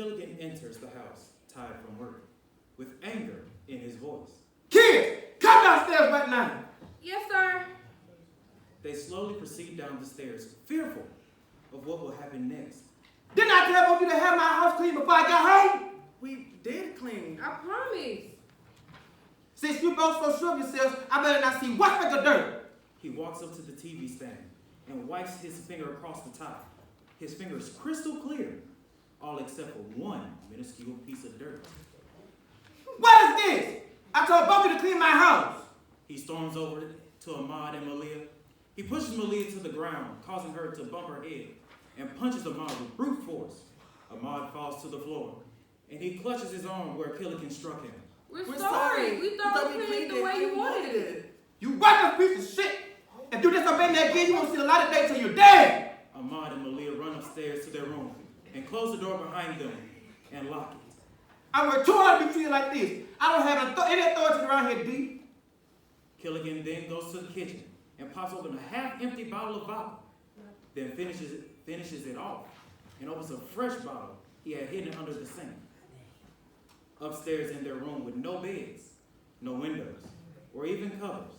Killigan enters the house, tired from work, with anger in his voice. Kids, come downstairs right now. Yes, sir. They slowly proceed down the stairs, fearful of what will happen next. Didn't I tell you to have my house clean before I got home? We did clean. I promise. Since you both so sure of yourselves, I better not see one speck of dirt. He walks up to the TV stand and wipes his finger across the top. His finger is crystal clear, all except for one minuscule piece of dirt. What is this? I told both of you to clean my house. He storms over to Ahmad and Malia. He pushes Malia to the ground, causing her to bump her head, and punches Ahmad with brute force. Ahmad falls to the floor, and he clutches his arm where Killigan struck him. We're sorry. We thought we cleaned it the way you wanted it. You worthless piece of shit. If you disobey me again, you won't see the light of day till you're dead. Ahmad and Malia run upstairs to their room and close the door behind them and lock it. I work too hard to be treated like this. I don't have any authority around here, D. Killigan then goes to the kitchen and pops open a half-empty bottle of vodka, then finishes it off and opens a fresh bottle he had hidden under the sink. Upstairs in their room with no beds, no windows, or even covers,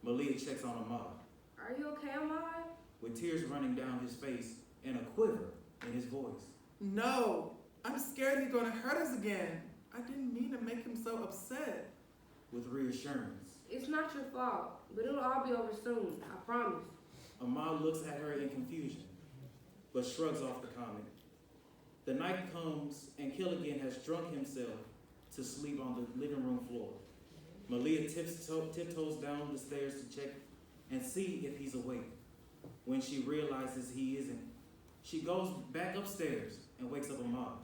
Malia checks on Ahmad. Are you okay, Ahmad? With tears running down his face and a quiver in his voice. No, I'm scared he's gonna hurt us again. I didn't mean to make him so upset. With reassurance. It's not your fault, but it'll all be over soon, I promise. Ahmad looks at her in confusion, but shrugs off the comment. The night comes and Killigan has drunk himself to sleep on the living room floor. Malia tiptoes down the stairs to check and see if he's awake. When she realizes he isn't, she goes back upstairs and wakes up Ahmad.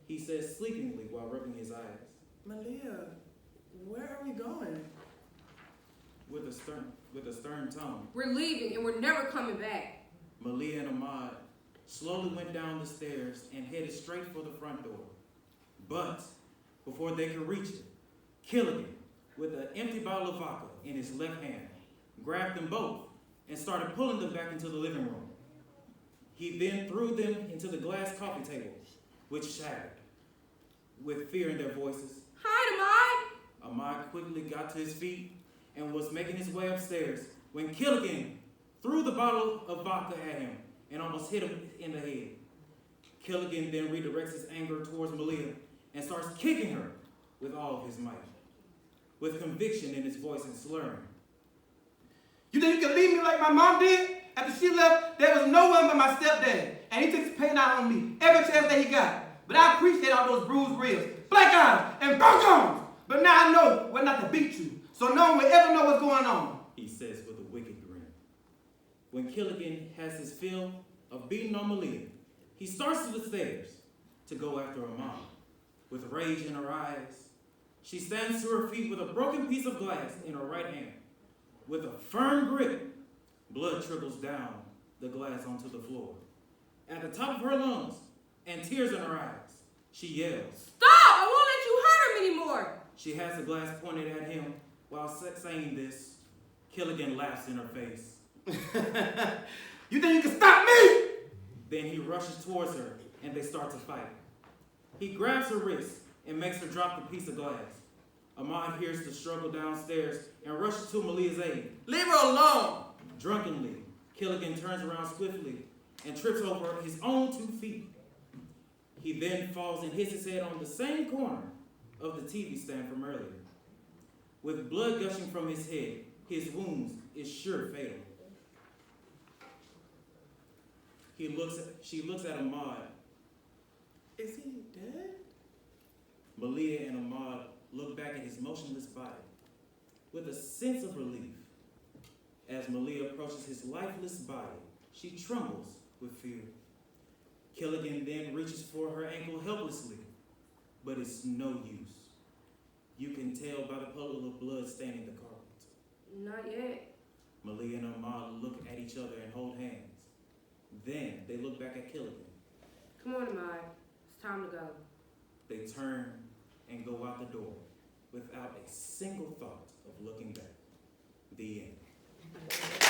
He says sleepingly while rubbing his eyes. Malia, where are we going? With a stern tone. We're leaving and we're never coming back. Malia and Ahmad slowly went down the stairs and headed straight for the front door. But before they could reach it, Killigan, with an empty bottle of vodka in his left hand, grabbed them both and started pulling them back into the living room. He then threw them into the glass coffee table, which shattered. With fear in their voices, Hide, Ahmad! Ahmad quickly got to his feet and was making his way upstairs when Killigan threw the bottle of vodka at him and almost hit him in the head. Killigan then redirects his anger towards Malia and starts kicking her with all of his might, with conviction in his voice and slurring. You think you can leave me like my mom did? After she left, there was no one but my stepdad, and he took his pain out on me every chance that he got. But I appreciate all those bruised ribs, black eyes, and broke arms. But now I know when not to beat you, so no one will ever know what's going on, He says with a wicked grin. When Killigan has his fill of beating on Malia, he starts to the stairs to go after Ahmad. With rage in her eyes, she stands to her feet with a broken piece of glass in her right hand. With a firm grip, blood trickles down the glass onto the floor. At the top of her lungs and tears in her eyes, she yells, Stop! I won't let you hurt him anymore! She has the glass pointed at him. While saying this, Killigan laughs in her face. You think you can stop me? Then he rushes towards her, and they start to fight. He grabs her wrist and makes her drop the piece of glass. Ahmad hears the struggle downstairs and rushes to Malia's aid. Leave her alone! Drunkenly, Killigan turns around swiftly and trips over his own 2 feet. He then falls and hits his head on the same corner of the TV stand from earlier. With blood gushing from his head, his wounds is sure fatal. She looks at Ahmad. Is he dead? Malia and Ahmad look back at his motionless body with a sense of relief. As Malia approaches his lifeless body, she trembles with fear. Killigan then reaches for her ankle helplessly, but it's no use. You can tell by the puddle of blood staining the carpet. Not yet. Malia and Ahmad look at each other and hold hands. Then they look back at Killigan. Come on, Ahmad. It's time to go. They turn and go out the door without a single thought of looking back. The end.